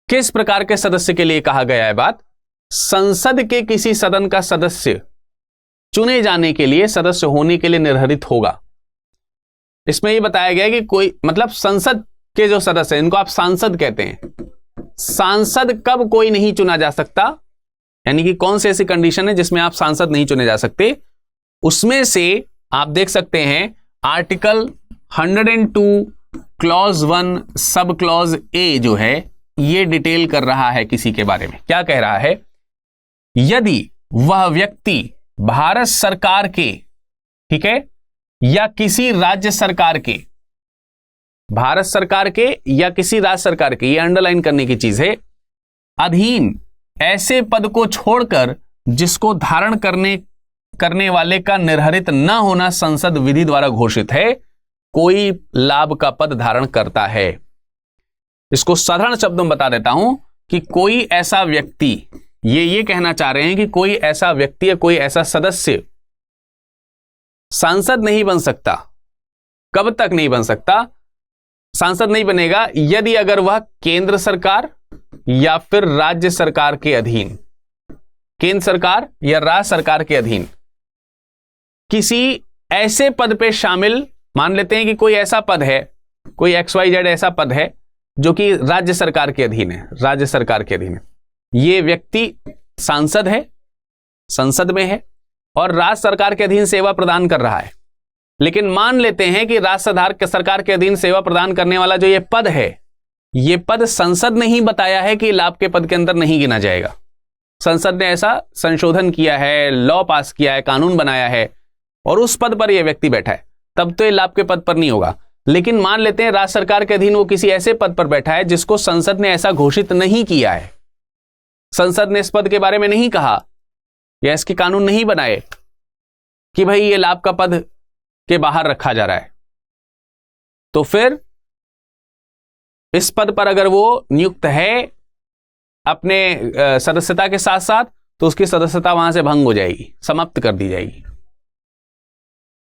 किस प्रकार के सदस्य के लिए कहा गया है बात? संसद के किसी सदन का सदस्य चुने जाने के लिए, सदस्य होने के लिए निर्धारित होगा। इसमें यह बताया गया है कि कोई, मतलब संसद के जो सदस्य हैं, इनको आप सांसद कहते हैं। सांसद कब कोई नहीं चुना जा सकता, यानी कि कौन सी ऐसी कंडीशन है जिसमें आप सांसद नहीं चुने जा सकते, उसमें से आप देख सकते हैं article 102 clause 1 sub clause A जो है ये डिटेल कर रहा है किसी के बारे में। क्या कह रहा है? यदि वह व्यक्ति भारत सरकार के, ठीक है, या किसी राज्य सरकार के, भारत सरकार के या किसी राज्य सरकार के, ये अंडरलाइन करने की चीज है, अधीन ऐसे पद को छोड़कर जिसको धारण करने वाले का निर्धारित न होना संसद विधि द्वारा घोषित है, कोई लाभ का पद धारण करता है। इसको साधारण शब्दों में बता देता हूं कि कोई ऐसा व्यक्ति, ये कहना चाह रहे हैं कि कोई ऐसा व्यक्ति या कोई ऐसा सदस्य सांसद नहीं बन सकता। कब तक नहीं बन सकता? सांसद नहीं बनेगा यदि अगर वह केंद्र सरकार या फिर राज्य सरकार के अधीन, केंद्र सरकार या राज्य सरकार के अधीन किसी ऐसे पद पे शामिल, मान लेते हैं कि कोई ऐसा पद है, कोई XYZ ऐसा पद है जो कि राज्य सरकार के अधीन है, राज्य सरकार के अधीन है, ये व्यक्ति सांसद है, संसद में है और राज्य सरकार के अधीन सेवा प्रदान कर रहा है। लेकिन मान लेते हैं कि राज्य सरकार के अधीन सेवा प्रदान करने वाला जो ये पद है, ये पद संसद ने ही बताया है कि लाभ के पद के अंदर नहीं गिना जाएगा। संसद ने ऐसा संशोधन किया है, लॉ पास किया है, कानून बनाया है और उस पद पर यह व्यक्ति बैठा है, तब तो ये लाभ के पद पर नहीं होगा। लेकिन मान लेते हैं राज्य सरकार के अधीन वो किसी ऐसे पद पर बैठा है जिसको संसद ने ऐसा घोषित नहीं किया है, संसद ने इस पद के बारे में नहीं कहा या इसके कानून नहीं बनाए कि भाई ये लाभ का पद के बाहर रखा जा रहा है, तो फिर इस पद पर अगर वो नियुक्त है अपने सदस्यता के साथ साथ, तो उसकी सदस्यता वहां से भंग हो जाएगी, समाप्त कर दी जाएगी,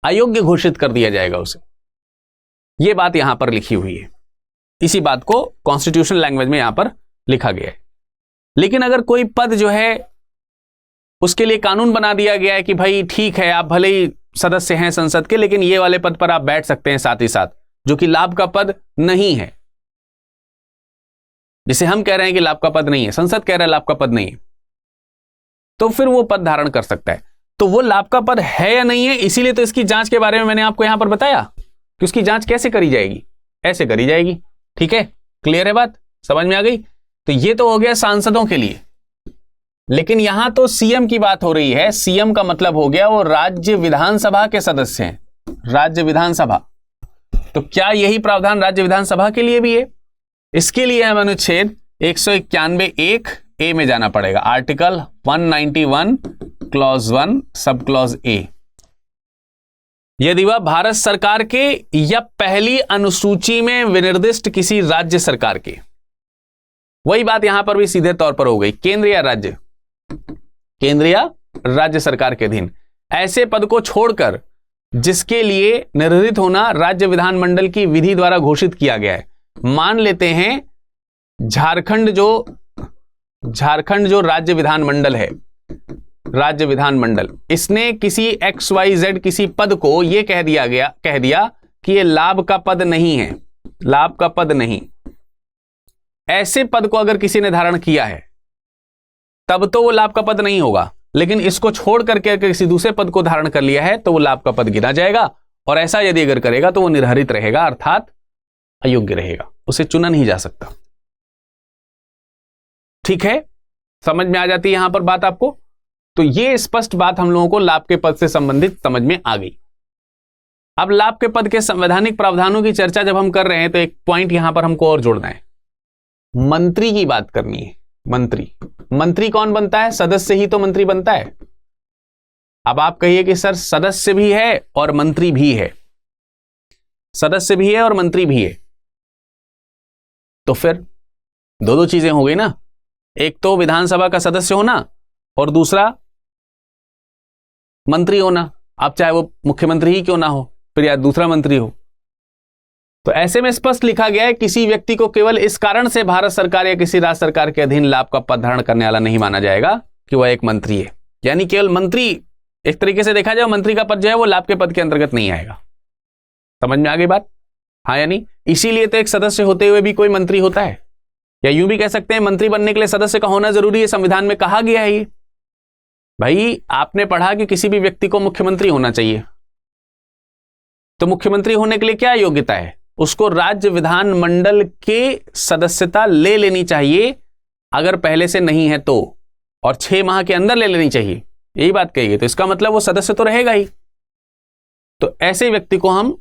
अयोग्य घोषित कर दिया जाएगा उसे। यह बात यहां पर लिखी हुई है, इसी बात को कॉन्स्टिट्यूशनल लैंग्वेज में यहां पर लिखा गया है। लेकिन अगर कोई पद जो है उसके लिए कानून बना दिया गया है कि भाई ठीक है, आप भले ही सदस्य हैं संसद के, लेकिन ये वाले पद पर आप बैठ सकते हैं साथ ही साथ, जो कि लाभ का पद नहीं है, जिसे हम कह रहे हैं कि लाभ का पद नहीं है, संसद कह रहा है लाभ का पद नहीं है, तो फिर वो पद धारण कर सकता है। तो वो लाभ का पद है या नहीं है, इसीलिए तो इसकी जांच के बारे में मैंने आपको यहां पर बताया कि उसकी जांच कैसे करी जाएगी, ऐसे करी जाएगी। ठीक है, क्लियर है बात, समझ में आ गई? तो ये तो हो गया सांसदों के लिए, लेकिन यहां तो सीएम की बात हो रही है। सीएम का मतलब हो गया वो राज्य विधानसभा के सदस्य हैं, राज्य विधानसभा। तो क्या यही प्रावधान राज्य विधानसभा के लिए भी है? इसके लिए हमें अनुच्छेद 191(1) में जाना पड़ेगा। Article 191 clause 1 sub clause A. यदि वह भारत सरकार के या पहली अनुसूची में विनिर्दिष्ट किसी राज्य सरकार के, वही बात यहां पर भी सीधे तौर पर हो गई, केंद्र या राज्य, केंद्र या राज्य सरकार के अधीन ऐसे पद को छोड़कर जिसके लिए निर्धारित होना राज्य विधानमंडल की विधि द्वारा घोषित किया गया है। मान लेते हैं झारखंड जो राज्य विधानमंडल है, राज्य विधानमंडल, इसने किसी XYZ किसी पद को यह कह दिया कि यह लाभ का पद नहीं है, लाभ का पद नहीं। ऐसे पद को अगर किसी ने धारण किया है तब तो वो लाभ का पद नहीं होगा, लेकिन इसको छोड़ करके किसी दूसरे पद को धारण कर लिया है तो वो लाभ का पद गिना जाएगा। और ऐसा यदि अगर करेगा तो वो निर्धारित रहेगा, अर्थात अयोग्य रहेगा, उसे चुना नहीं जा सकता। ठीक है, समझ में आ जाती है यहां पर बात आपको। तो ये स्पष्ट बात हम लोगों को लाभ के पद से संबंधित समझ में आ गई। अब लाभ के पद के संवैधानिक प्रावधानों की चर्चा जब हम कर रहे हैं तो एक पॉइंट यहां पर हमको और जोड़ना है, मंत्री की बात करनी है। मंत्री कौन बनता है? सदस्य ही तो मंत्री बनता है। अब आप कहिए कि सर सदस्य भी है और मंत्री भी है, सदस्य भी है और मंत्री भी है, तो फिर दो चीजें हो गई ना। एक तो विधानसभा का सदस्य होना और दूसरा मंत्री होना। अब चाहे वो मुख्यमंत्री ही क्यों ना हो फिर, या दूसरा मंत्री हो। तो ऐसे में स्पष्ट लिखा गया है किसी व्यक्ति को केवल इस कारण से भारत सरकार या किसी राज्य सरकार के अधीन लाभ का पद धारण करने वाला नहीं माना जाएगा कि वह एक मंत्री है। यानी केवल मंत्री, एक तरीके से देखा जाए मंत्री का पद जो है वो लाभ के पद के अंतर्गत नहीं आएगा। समझ में आ गई बात? हाँ, यानी इसीलिए तो एक सदस्य होते हुए भी कोई मंत्री होता है, या यूं भी कह सकते हैं मंत्री बनने के लिए सदस्य का होना जरूरी है, संविधान में कहा गया है। ये भाई आपने पढ़ा कि किसी भी व्यक्ति को मुख्यमंत्री होना चाहिए, तो मुख्यमंत्री होने के लिए क्या योग्यता है? उसको राज्य विधानमंडल के सदस्यता ले लेनी चाहिए, अगर पहले से नहीं है तो, और 6 माह के अंदर ले लेनी चाहिए, यही बात कही गई। तो इसका मतलब वो सदस्य तो रहेगा ही। तो ऐसे व्यक्ति को हम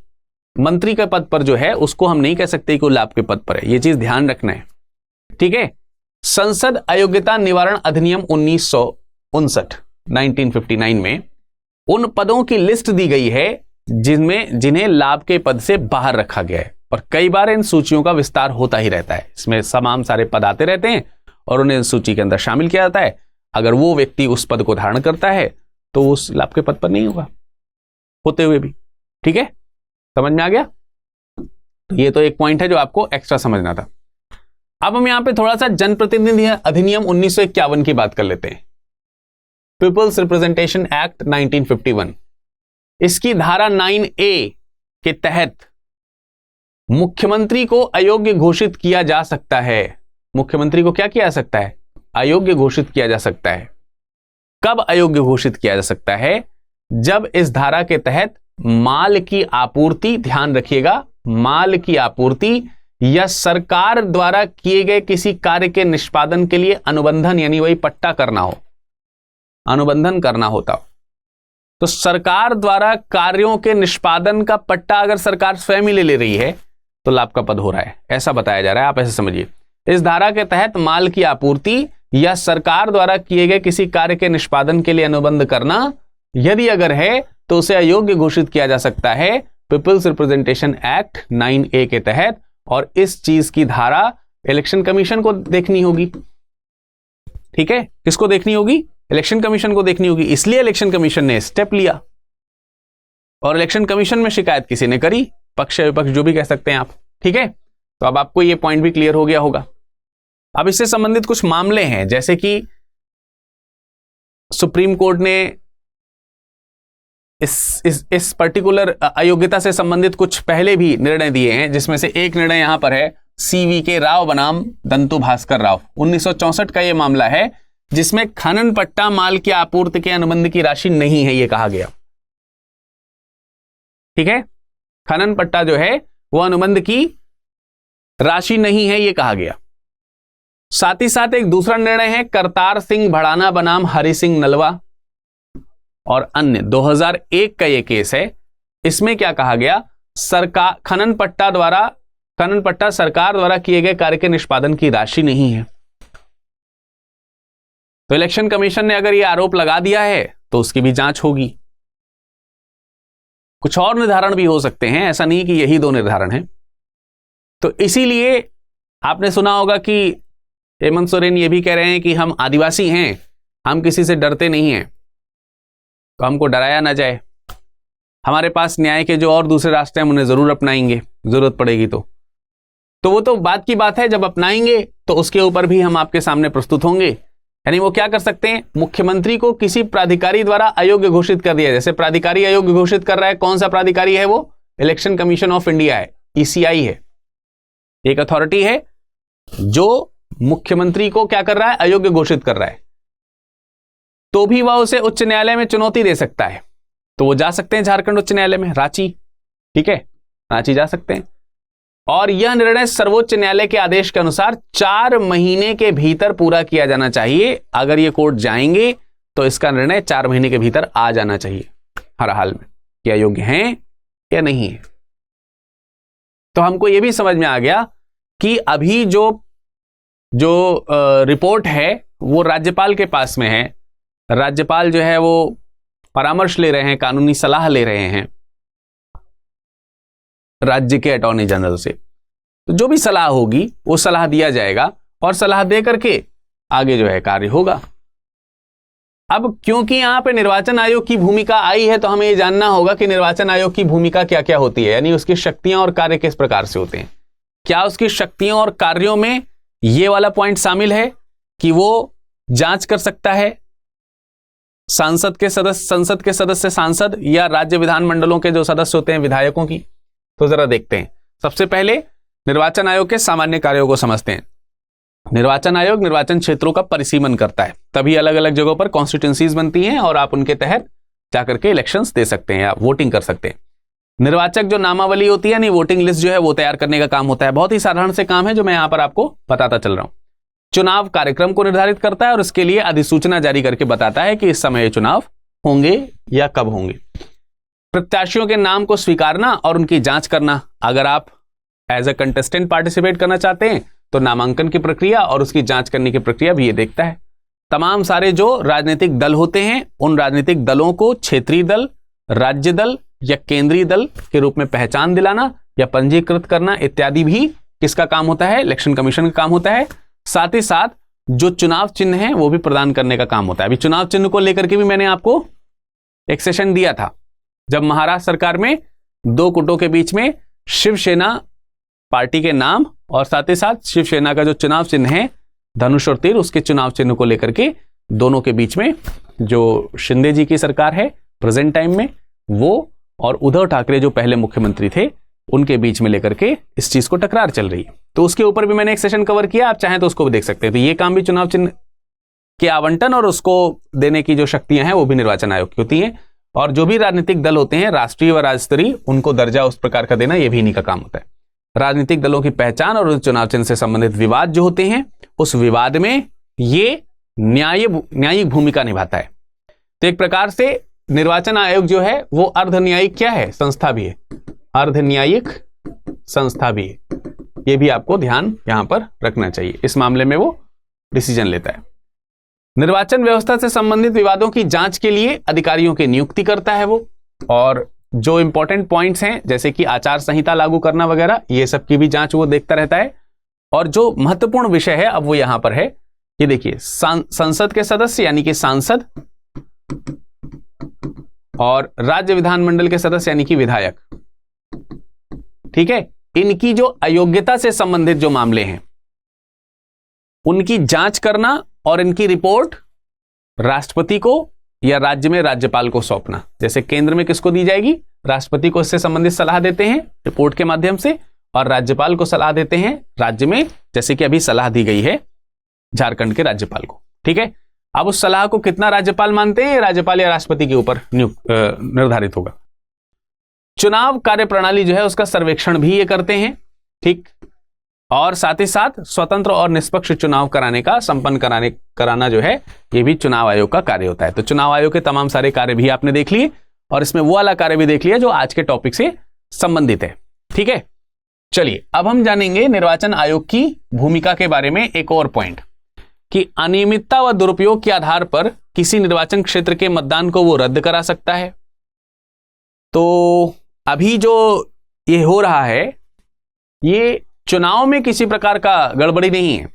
मंत्री के पद पर जो है उसको हम नहीं कह सकते कि वो लाभ के पद पर है, ये चीज ध्यान रखना है। ठीक है। संसद अयोग्यता निवारण अधिनियम 1959 में उन पदों की लिस्ट दी गई है जिन्हें लाभ के पद से बाहर रखा गया है, और कई बार इन सूचियों का विस्तार होता ही रहता है। इसमें तमाम सारे पद आते रहते हैं और उन्हें सूची के अंदर शामिल किया जाता है। अगर वो व्यक्ति उस पद को धारण करता है तो उस लाभ के पद पर नहीं होगा, होते हुए भी। ठीक है, समझ में आ गया? ये तो एक पॉइंट है जो आपको एक्स्ट्रा समझना था। अब हम यहां पे थोड़ा सा जनप्रतिनिधि अधिनियम 1951 की बात कर लेते हैं, पीपल्स रिप्रेजेंटेशन एक्ट 1951। इसकी धारा 9A के तहत मुख्यमंत्री को अयोग्य घोषित किया जा सकता है। मुख्यमंत्री को क्या किया जा सकता है? अयोग्य घोषित किया जा सकता है। कब अयोग्य घोषित किया जा सकता है? जब इस धारा के तहत माल की आपूर्ति, ध्यान रखिएगा, माल की आपूर्ति या सरकार द्वारा किए गए किसी कार्य के निष्पादन के लिए अनुबंधन, यानी वही पट्टा करना हो, अनुबंधन करना होता हो। तो सरकार द्वारा कार्यों के निष्पादन का पट्टा अगर सरकार स्वयं ही ले रही है तो लाभ का पद हो रहा है, ऐसा बताया जा रहा है। आप ऐसे समझिए, इस धारा के तहत माल की आपूर्ति या सरकार द्वारा किए गए किसी कार्य के निष्पादन के लिए अनुबंध करना यदि अगर है तो उसे अयोग्य घोषित किया जा सकता है पीपल्स रिप्रेजेंटेशन एक्ट 9A के तहत। और इस चीज की धारा इलेक्शन कमीशन को देखनी होगी। ठीक है, किसको देखनी होगी? इलेक्शन कमीशन को देखनी होगी। इसलिए इलेक्शन कमीशन ने स्टेप लिया, और इलेक्शन कमीशन में शिकायत किसी ने करी, पक्ष विपक्ष जो भी कह सकते हैं आप। ठीक है, तो अब आपको यह पॉइंट भी क्लियर हो गया होगा। अब इससे संबंधित कुछ मामले हैं, जैसे कि सुप्रीम कोर्ट ने इस पर्टिकुलर अयोग्यता से संबंधित कुछ पहले भी निर्णय दिए हैं, जिसमें से एक निर्णय यहां पर है CVK राव बनाम दंतु भास्कर राव, 1964 का यह मामला है, जिसमें खनन पट्टा माल की आपूर्ति के अनुबंध की राशि नहीं है, यह कहा गया। ठीक है, खनन पट्टा जो है वो अनुबंध की राशि नहीं है, यह कहा गया। साथ ही साथ एक दूसरा निर्णय है करतार सिंह भड़ाना बनाम हरि सिंह नलवा और अन्य, 2001 का यह केस है। इसमें क्या कहा गया? सरकार खनन पट्टा द्वारा खनन पट्टा सरकार द्वारा किए गए कार्य के निष्पादन की राशि नहीं है। तो इलेक्शन कमीशन ने अगर यह आरोप लगा दिया है तो उसकी भी जांच होगी। कुछ और निर्धारण भी हो सकते हैं, ऐसा नहीं कि यही दो निर्धारण हैं। तो इसीलिए आपने सुना होगा कि हेमंत सोरेन ये भी कह रहे हैं कि हम आदिवासी हैं, हम किसी से डरते नहीं हैं, तो हमको डराया ना जाए। हमारे पास न्याय के जो और दूसरे रास्ते हैं उन्हें जरूर अपनाएंगे, जरूरत पड़ेगी तो वो तो बात की बात है। जब अपनाएंगे तो उसके ऊपर भी हम आपके सामने प्रस्तुत होंगे। यानी वो क्या कर सकते हैं, मुख्यमंत्री को किसी प्राधिकारी द्वारा अयोग्य घोषित कर दिया। जैसे प्राधिकारी अयोग्य घोषित कर रहा है, कौन सा प्राधिकारी है वो? इलेक्शन कमीशन ऑफ इंडिया है, ईसीआई है। एक अथॉरिटी है जो मुख्यमंत्री को क्या कर रहा है, अयोग्य घोषित कर रहा है, तो भी वह उसे उच्च न्यायालय में चुनौती दे सकता है। तो वो जा सकते हैं झारखंड उच्च न्यायालय में, रांची, ठीक है, रांची जा सकते हैं। और यह निर्णय सर्वोच्च न्यायालय के आदेश के अनुसार 4 महीने के भीतर पूरा किया जाना चाहिए। अगर ये कोर्ट जाएंगे तो इसका निर्णय 4 महीने के भीतर आ जाना चाहिए हर हाल में, क्या योग्य हैं या नहीं है। तो हमको यह भी समझ में आ गया कि अभी जो रिपोर्ट है वो राज्यपाल के पास में है। राज्यपाल जो है वो परामर्श ले रहे हैं, कानूनी सलाह ले रहे हैं राज्य के अटॉर्नी जनरल से। तो जो भी सलाह होगी वो सलाह दिया जाएगा और सलाह दे करके आगे जो है कार्य होगा। अब क्योंकि यहां पे निर्वाचन आयोग की भूमिका आई है तो हमें ये जानना होगा कि निर्वाचन आयोग की भूमिका क्या क्या होती है, यानी उसकी शक्तियां और कार्य किस प्रकार से होते हैं। क्या उसकी शक्तियों और कार्यों में ये वाला पॉइंट शामिल है कि वो जांच कर सकता है संसद के सदस्य सांसद या राज्य विधानमंडलों के जो सदस्य होते हैं विधायकों की? तो जरा देखते हैं। सबसे पहले निर्वाचन आयोग के सामान्य कार्यों को समझते हैं। निर्वाचन आयोग निर्वाचन क्षेत्रों का परिसीमन करता है, तभी अलग अलग जगहों पर कॉन्स्टिट्यूंसीज बनती हैं और आप उनके तहत जाकर के इलेक्शंस दे सकते हैं या वोटिंग कर सकते हैं। निर्वाचक जो नामावली होती है, नहीं वोटिंग लिस्ट जो है वो तैयार करने का काम होता है। बहुत ही साधारण से काम है जो मैं यहां पर आपको बताता चल रहा हूं। चुनाव कार्यक्रम को निर्धारित करता है और इसके लिए अधिसूचना जारी करके बताता है कि इस समय चुनाव होंगे या कब होंगे। प्रत्याशियों के नाम को स्वीकारना और उनकी जांच करना। अगर आप एज अ कंटेस्टेंट पार्टिसिपेट करना चाहते हैं तो नामांकन की प्रक्रिया और उसकी जांच करने की प्रक्रिया भी ये देखता है। तमाम सारे जो राजनीतिक दल होते हैं उन राजनीतिक दलों को क्षेत्रीय दल, राज्य दल या केंद्रीय दल के रूप में पहचान दिलाना या पंजीकृत करना इत्यादि भी किसका काम होता है? इलेक्शन कमीशन का काम होता है। साथ ही साथ जो चुनाव चिन्ह है वो भी प्रदान करने का काम होता है। अभी चुनाव चिन्ह को लेकर के भी मैंने आपको एक सेशन दिया था जब महाराष्ट्र सरकार में 2 गुटों के बीच में शिवसेना पार्टी के नाम और साथ ही साथ शिवसेना का जो चुनाव चिन्ह है धनुष और तीर, उसके चुनाव चिन्ह को लेकर के दोनों के बीच में जो शिंदे जी की सरकार है प्रेजेंट टाइम में वो और उद्धव ठाकरे जो पहले मुख्यमंत्री थे उनके बीच में लेकर के इस चीज को टकरार चल रही है। तो उसके ऊपर भी मैंने एक सेशन कवर किया, आप चाहें तो उसको भी देख सकते हैं। तो ये काम भी चुनाव चिन्ह के आवंटन और उसको देने की जो शक्तियां हैं वो भी निर्वाचन आयोग की होती हैं। और जो भी राजनीतिक दल होते हैं राष्ट्रीय व राज्य स्तरीय, उनको दर्जा उस प्रकार का देना ये भी इन्हीं का काम होता है। राजनीतिक दलों की पहचान और उन चुनाव चिन्ह से संबंधित विवाद जो होते हैं उस विवाद में ये न्यायिक भूमिका निभाता है। तो एक प्रकार से निर्वाचन आयोग जो है वो अर्धन्यायिक क्या है? संस्था भी है, अर्धन्यायिक संस्था भी है। ये भी आपको ध्यान यहां पर रखना चाहिए। इस मामले में वो डिसीजन लेता है। निर्वाचन व्यवस्था से संबंधित विवादों की जांच के लिए अधिकारियों की नियुक्ति करता है वो, और जो इंपॉर्टेंट पॉइंट्स हैं जैसे कि आचार संहिता लागू करना वगैरह ये सब की भी जांच वो देखता रहता है। और जो महत्वपूर्ण विषय है अब वो यहां पर है, ये देखिए संसद के सदस्य यानी कि सांसद और राज्य विधानमंडल के सदस्य यानी कि विधायक, ठीक है, इनकी जो अयोग्यता से संबंधित जो मामले हैं उनकी जांच करना और इनकी रिपोर्ट राष्ट्रपति को या राज्य में राज्यपाल को सौंपना। जैसे केंद्र में किसको दी जाएगी? राष्ट्रपति को इससे संबंधित सलाह देते हैं रिपोर्ट के माध्यम से, और राज्यपाल को सलाह देते हैं राज्य में, जैसे कि अभी सलाह दी गई है झारखंड के राज्यपाल को। ठीक है, अब उस सलाह को कितना राज्यपाल मानते हैं, राज्यपाल या राष्ट्रपति के ऊपर निर्धारित होगा। चुनाव कार्य प्रणाली जो है उसका सर्वेक्षण भी ये करते हैं, ठीक, और साथ ही साथ स्वतंत्र और निष्पक्ष चुनाव कराना जो है ये भी चुनाव आयोग का कार्य होता है। तो चुनाव आयोग के तमाम सारे कार्य भी आपने देख लिए और इसमें वो वाला कार्य भी देख लिया जो आज के टॉपिक से संबंधित है। ठीक है, चलिए अब हम जानेंगे निर्वाचन आयोग की भूमिका के बारे में एक और पॉइंट, कि अनियमितता व दुरुपयोग के आधार पर किसी निर्वाचन क्षेत्र के मतदान को वो रद्द करा सकता है। तो अभी जो ये हो रहा है, ये चुनाव में किसी प्रकार का गड़बड़ी नहीं है,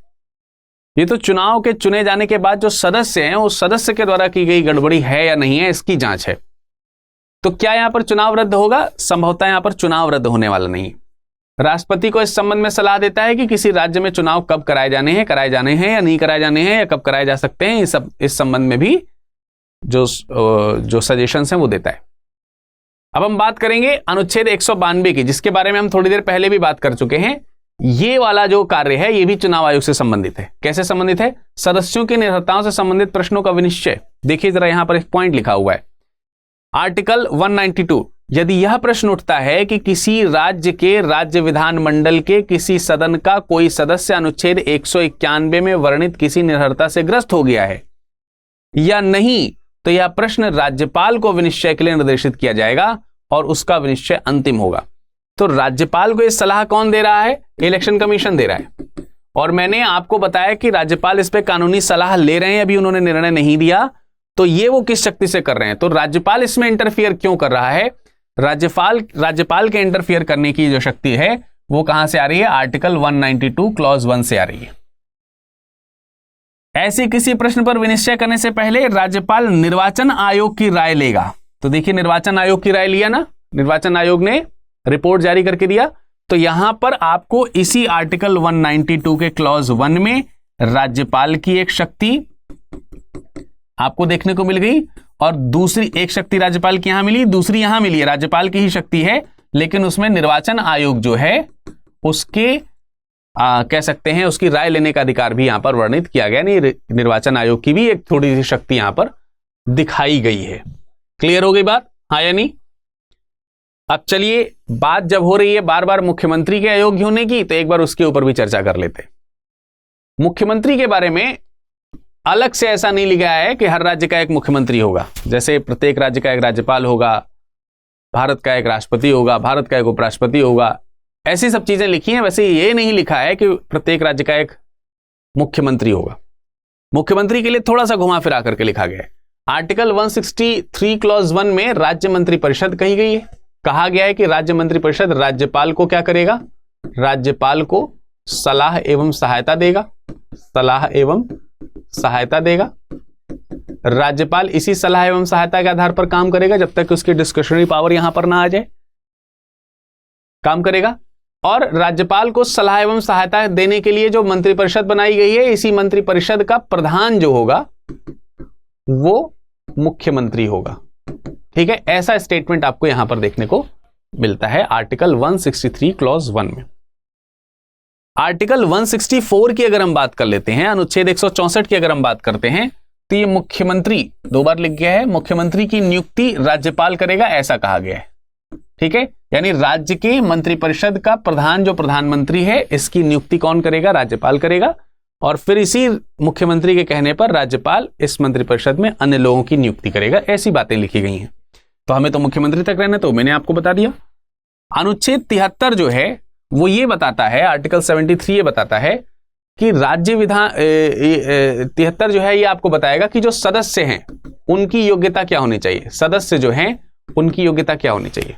ये तो चुनाव के चुने जाने के बाद जो सदस्य हैं उस सदस्य के द्वारा की गई गड़बड़ी है या नहीं है, इसकी जांच है। तो क्या यहां पर चुनाव रद्द होगा? संभवतः यहां पर चुनाव रद्द होने वाला नहीं। राष्ट्रपति को इस संबंध में सलाह देता है कि किसी राज्य में चुनाव कब कराए जाने हैं या नहीं कराए जाने हैं, या कब कराए जा सकते हैं, इस संबंध में भी जो सजेशंस हैं वो देता है। अब हम बात करेंगे अनुच्छेद 192 की, जिसके बारे में हम थोड़ी देर पहले भी बात कर चुके हैं। ये वाला जो कार्य है ये भी चुनाव आयोग से संबंधित है। कैसे संबंधित है? सदस्यों की निर्भरताओं से संबंधित प्रश्नों का विनिश्चय। देखिए जरा यहां पर एक पॉइंट लिखा हुआ है, आर्टिकल 192। यदि यह प्रश्न उठता है कि किसी राज्य के राज्य विधानमंडल के किसी सदन का कोई सदस्य अनुच्छेद 191 में वर्णित किसी निर्भरता से ग्रस्त हो गया है या नहीं, तो यह प्रश्न राज्यपाल को विनिश्चय के लिए निर्देशित किया जाएगा और उसका विनिश्चय अंतिम होगा। तो राज्यपाल को यह सलाह कौन दे रहा है? इलेक्शन कमीशन दे रहा है। और मैंने आपको बताया कि राज्यपाल इस पे कानूनी सलाह ले रहे हैं, अभी उन्होंने निर्णय नहीं दिया। तो ये वो किस शक्ति से कर रहे हैं? तो राज्यपाल इसमें इंटरफियर क्यों कर रहा है? राज्यपाल के इंटरफियर करने की जो शक्ति है वो कहां से आ रही है? आर्टिकल 192 क्लॉज 1 से आ रही है। ऐसे किसी प्रश्न पर विनिश्चय करने से पहले राज्यपाल निर्वाचन आयोग की राय लेगा। तो देखिए निर्वाचन आयोग की राय लिया ना, निर्वाचन आयोग ने रिपोर्ट जारी करके दिया। तो यहां पर आपको इसी आर्टिकल 192 के क्लॉज 1 में राज्यपाल की एक शक्ति आपको देखने को मिल गई, और दूसरी एक शक्ति राज्यपाल की यहां मिली, दूसरी यहां मिली है, राज्यपाल की ही शक्ति है, लेकिन उसमें निर्वाचन आयोग जो है उसके कह सकते हैं उसकी राय लेने का अधिकार भी यहां पर वर्णित किया गया। नहीं, निर्वाचन आयोग की भी एक थोड़ी सी शक्ति यहां पर दिखाई गई है। क्लियर हो गई बात? हाँ या नहीं? अब चलिए, बात जब हो रही है बार बार मुख्यमंत्री के अयोग्य होने की, तो एक बार उसके ऊपर भी चर्चा कर लेते हैं। मुख्यमंत्री के बारे में अलग से ऐसा नहीं लिखा है कि हर राज्य का एक मुख्यमंत्री होगा। जैसे प्रत्येक राज्य का एक राज्यपाल होगा, भारत का एक राष्ट्रपति होगा, भारत का एक उपराष्ट्रपति होगा, ऐसी सब चीजें लिखी हैं। वैसे ये नहीं लिखा है कि प्रत्येक राज्य का एक मुख्यमंत्री होगा। मुख्यमंत्री के लिए थोड़ा सा घुमा फिरा करके लिखा गया है। आर्टिकल 163 क्लॉज 1 में राज्य मंत्रिपरिषद कही गई है। कहा गया है कि राज्य मंत्रिपरिषद राज्यपाल को क्या करेगा? राज्यपाल को सलाह एवं सहायता देगा, सलाह एवं सहायता देगा। राज्यपाल इसी सलाह एवं सहायता के आधार पर काम करेगा जब तक उसकी डिस्क्रिशनरी पावर यहां पर ना आ जाए, काम करेगा। और राज्यपाल को सलाह एवं सहायता देने के लिए जो मंत्रिपरिषद बनाई गई है, इसी मंत्रिपरिषद का प्रधान जो होगा वो मुख्यमंत्री होगा। ठीक है, ऐसा स्टेटमेंट आपको यहां पर देखने को मिलता है आर्टिकल 163 क्लॉज 1 में। आर्टिकल 164 की अगर हम बात कर लेते हैं, अनुच्छेद 164 की अगर हम बात करते हैं, तो ये मुख्यमंत्री, 2 बार लिख गया है, मुख्यमंत्री की नियुक्ति राज्यपाल करेगा, ऐसा कहा गया है। ठीक है, यानी राज्य के मंत्रिपरिषद का प्रधान जो प्रधानमंत्री है, इसकी नियुक्ति कौन करेगा? राज्यपाल करेगा। और फिर इसी मुख्यमंत्री के कहने पर राज्यपाल इस मंत्रिपरिषद में अन्य लोगों की नियुक्ति करेगा। ऐसी बातें लिखी गई हैं। तो हमें तो मुख्यमंत्री तक रहना, तो मैंने आपको बता दिया। अनुच्छेद 73 जो है वो ये बताता है, आर्टिकल 73 ये बताता है कि राज्य विधान 73 जो है ये आपको बताएगा कि जो सदस्य हैं उनकी योग्यता क्या होनी चाहिए। सदस्य जो हैं उनकी योग्यता क्या होनी चाहिए,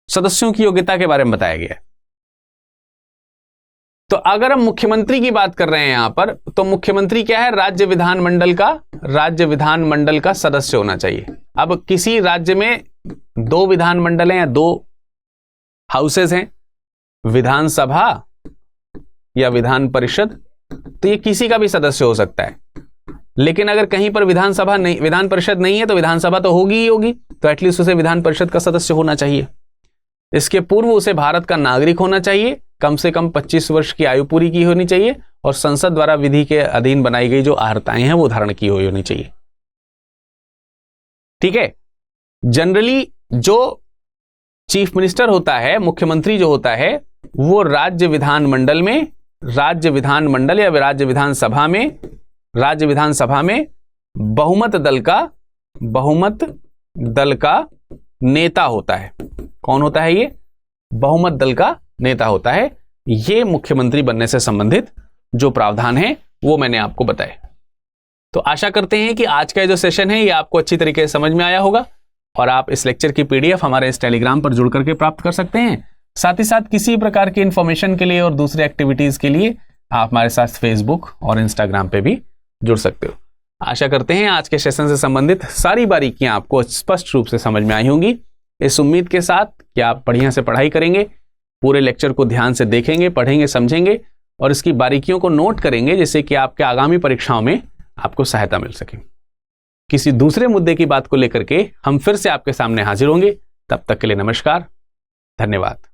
सदस्यों की योग्यता के बारे में बताया गया है। तो अगर हम मुख्यमंत्री की बात कर रहे हैं यहां पर, तो मुख्यमंत्री क्या है? राज्य विधानमंडल का सदस्य होना चाहिए। अब किसी राज्य में 2 विधानमंडल हैं या 2 हाउसेस हैं, विधानसभा या विधान परिषद, तो ये किसी का भी सदस्य हो सकता है। लेकिन अगर कहीं पर विधानसभा नहीं, विधान परिषद नहीं है, तो विधानसभा तो होगी ही होगी, तो एटलीस्ट उसे विधान परिषद का सदस्य होना चाहिए। इसके पूर्व उसे भारत का नागरिक होना चाहिए, कम से कम 25 वर्ष की आयु पूरी की होनी चाहिए, और संसद द्वारा विधि के अधीन बनाई गई जो अर्हताएं हैं वो धारण की हुई होनी चाहिए। ठीक है, जनरली जो चीफ मिनिस्टर होता है, मुख्यमंत्री जो होता है, वो राज्य विधानमंडल या राज्य विधानसभा में बहुमत दल का नेता होता है। कौन होता है ये? बहुमत दल का नेता होता है। ये मुख्यमंत्री बनने से संबंधित जो प्रावधान है वो मैंने आपको बताए। तो आशा करते हैं कि आज का जो सेशन है ये आपको अच्छी तरीके से समझ में आया होगा और आप इस लेक्चर की पीडीएफ हमारे इस टेलीग्राम पर जुड़ करके प्राप्त कर सकते हैं। साथ ही साथ किसी प्रकार की इंफॉर्मेशन के लिए और दूसरे एक्टिविटीज के लिए आप हमारे साथ फेसबुक और इंस्टाग्राम पे भी जुड़ सकते हो। आशा करते हैं आज के सेशन से संबंधित सारी बारीकियां आपको स्पष्ट रूप से समझ में आई होंगी। इस उम्मीद के साथ कि आप बढ़िया से पढ़ाई करेंगे, पूरे लेक्चर को ध्यान से देखेंगे, पढ़ेंगे, समझेंगे और इसकी बारीकियों को नोट करेंगे, जिससे कि आपके आगामी परीक्षाओं में आपको सहायता मिल सके। किसी दूसरे मुद्दे की बात को लेकर के हम फिर से आपके सामने हाजिर होंगे। तब तक के लिए नमस्कार, धन्यवाद।